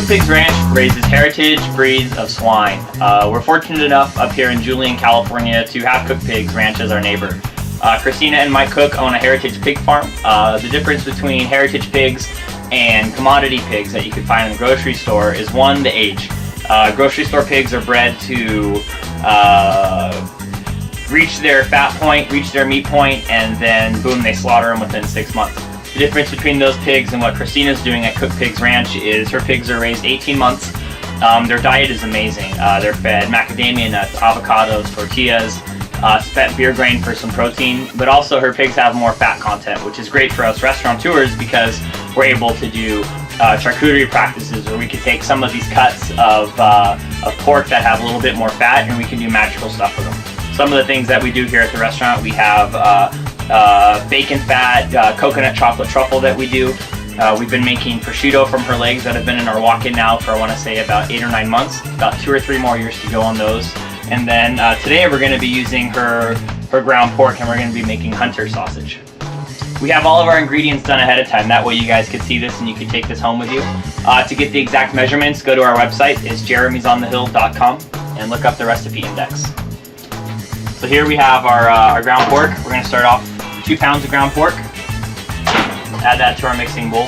Pigs Ranch raises heritage breeds of swine. We're fortunate enough up here in Julian, California to have Cook Pigs Ranch as our neighbor. Christina and Mike Cook own a heritage pig farm. The difference between heritage pigs and commodity pigs that you can find in the grocery store is one, the age. Grocery store pigs are bred to reach their fat point, reach their meat point, and then boom, they slaughter them within 6 months. The difference between those pigs and what Christina's doing at Cook Pigs Ranch is her pigs are raised 18 months. Their diet is amazing. They're fed macadamia nuts, avocados, tortillas, spent beer grain for some protein, but also her pigs have more fat content, which is great for us restaurateurs because we're able to do charcuterie practices where we can take some of these cuts of pork that have a little bit more fat and we can do magical stuff with them. Some of the things that we do here at the restaurant, we have bacon fat, coconut chocolate truffle that we do. We've been making prosciutto from her legs that have been in our walk-in now for I want to say about 8 or 9 months, about 2 or 3 more years to go on those. And then today we're going to be using her ground pork and we're going to be making hunter sausage. We have all of our ingredients done ahead of time, that way you guys could see this and you could take this home with you. To get the exact measurements, go to our website, it's jeremysonthehill.com, and look up the recipe index. So here we have our ground pork. We're going to start off 2 pounds of ground pork. Add that to our mixing bowl.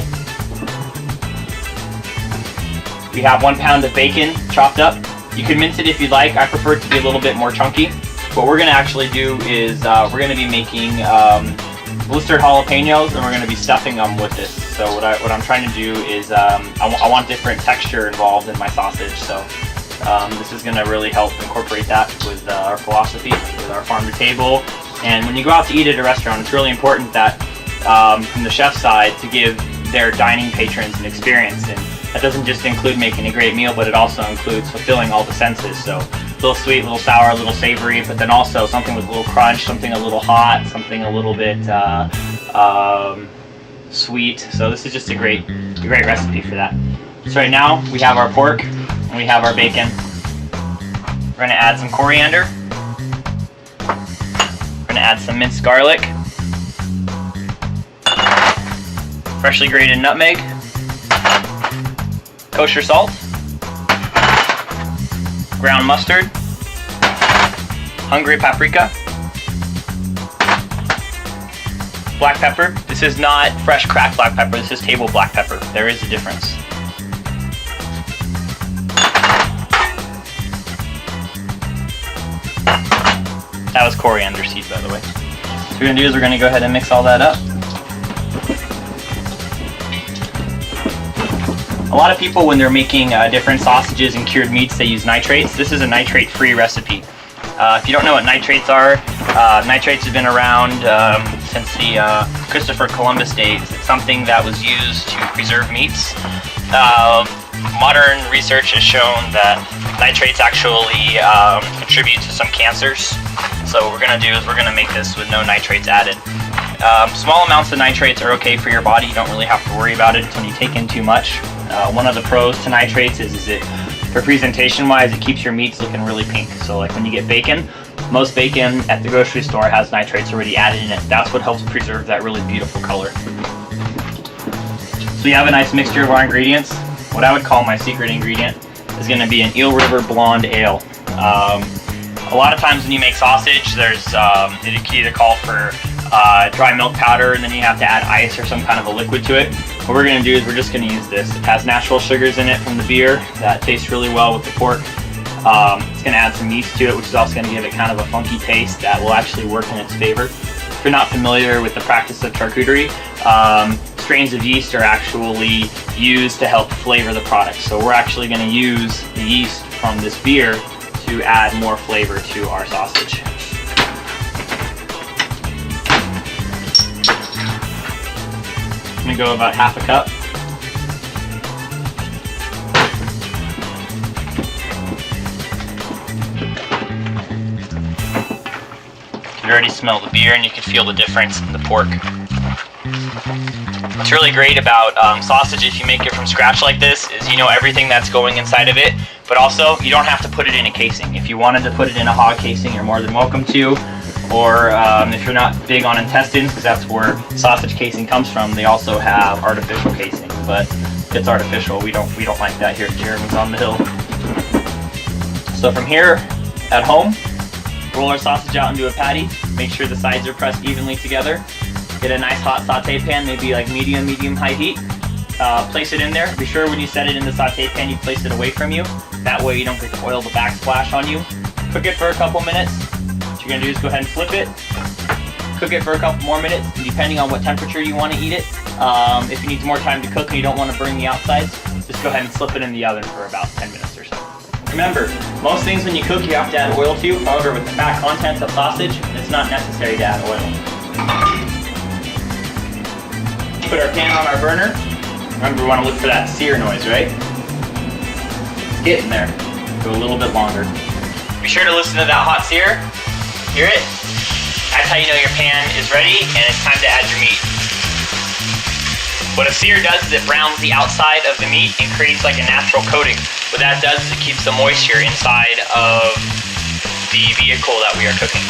We have 1 pound of bacon chopped up. You can mince it if you'd like. I prefer it to be a little bit more chunky. What we're going to actually do is we're going to be making blistered jalapenos, and we're going to be stuffing them with this. So what I'm trying to do is I want different texture involved in my sausage. So this is going to really help incorporate that with our philosophy, with our farm to table. And when you go out to eat at a restaurant, it's really important that from the chef's side to give their dining patrons an experience. And that doesn't just include making a great meal, but it also includes fulfilling all the senses. So a little sweet, a little sour, a little savory, but then also something with a little crunch, something a little hot, something a little bit sweet. So this is just a great recipe for that. So right now we have our pork and we have our bacon. We're going to add some coriander. We're going to add some minced garlic. Freshly grated nutmeg. Kosher salt. Ground mustard. Hungary paprika. Black pepper. This is not fresh cracked black pepper, this is table black pepper. There is a difference. That was coriander seed, by the way. So what we're going to do is we're going to go ahead and mix all that up. A lot of people, when they're making different sausages and cured meats, they use nitrates. This is a nitrate-free recipe. If you don't know what nitrates are, nitrates have been around since the Christopher Columbus days. It's something that was used to preserve meats. Modern research has shown that nitrates actually contribute to some cancers. So what we're going to do is we're going to make this with no nitrates added. Small amounts of nitrates are okay for your body. You don't really have to worry about it when you take in too much. One of the pros to nitrates is it, for presentation wise, it keeps your meats looking really pink. So like when you get bacon, most bacon at the grocery store has nitrates already added in it. That's what helps preserve that really beautiful color. So you have a nice mixture of our ingredients. What I would call my secret ingredient is going to be an Eel River Blonde Ale. A lot of times when you make sausage, there's it can either call for dry milk powder, and then you have to add ice or some kind of a liquid to it. What we're going to do is we're just going to use this. It has natural sugars in it from the beer that tastes really well with the pork. It's going to add some yeast to it, which is also going to give it kind of a funky taste that will actually work in its favor. If you're not familiar with the practice of charcuterie, strains of yeast are actually used to help flavor the product. So we're actually going to use the yeast from this beer to add more flavor to our sausage. I'm going to go about half a cup. You can already smell the beer and you can feel the difference in the pork. What's really great about sausage, if you make it from scratch like this, is you know everything that's going inside of it, but also you don't have to put it in a casing. If you wanted to put it in a hog casing, you're more than welcome to. Or if you're not big on intestines, because that's where sausage casing comes from, they also have artificial casing. But It's artificial. We don't like that here at Jeremy's on the hill. So from here at home, roll our sausage out into a patty. Make sure the sides are pressed evenly together. Get a nice hot saute pan, maybe like medium high heat. Place it in there. Be sure when you set it in the saute pan, you place it away from you. That way you don't get the oil to backsplash on you. Cook it for a couple minutes. What you're gonna do is go ahead and flip it. Cook it for a couple more minutes, and depending on what temperature you want to eat it. If you need more time to cook and you don't want to burn the outsides, just go ahead and slip it in the oven for about 10 minutes or so. Remember, most things when you cook you have to add oil to. However, with the fat content of sausage, it's not necessary to add oil. Put our pan on our burner. Remember, we want to look for that sear noise, right? Get in there. Go a little bit longer. Be sure to listen to that hot sear. Hear it? That's how you know your pan is ready and it's time to add your meat. What a sear does is it browns the outside of the meat and creates like a natural coating. What that does is it keeps the moisture inside of the vehicle that we are cooking.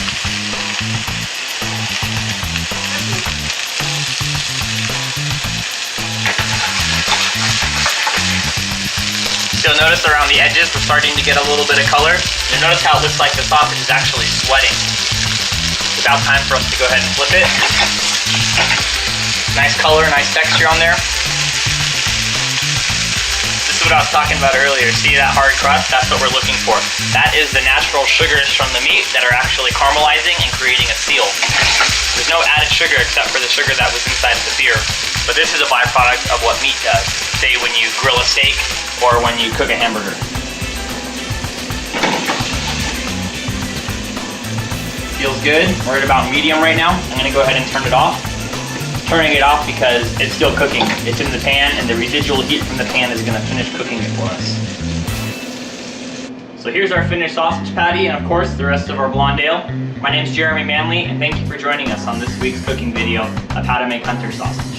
You'll notice around the edges we're starting to get a little bit of color. You'll notice how it looks like the sausage is actually sweating. It's about time for us to go ahead and flip it. Nice color, nice texture on there. This is what I was talking about earlier. See that hard crust? That's what we're looking for. That is the natural sugars from the meat that are actually caramelizing and creating a seal. There's no added sugar except for the sugar that was inside of the beer. But this is a byproduct of what meat does. Say when you grill a steak or when you cook a hamburger. Feels good. We're at about medium right now. I'm gonna go ahead and turn it off. Turning it off because it's still cooking. It's in the pan and the residual heat from the pan is gonna finish cooking it for us. So here's our finished sausage patty and of course the rest of our blonde ale. My name's Jeremy Manley and thank you for joining us on this week's cooking video of how to make hunter sausage.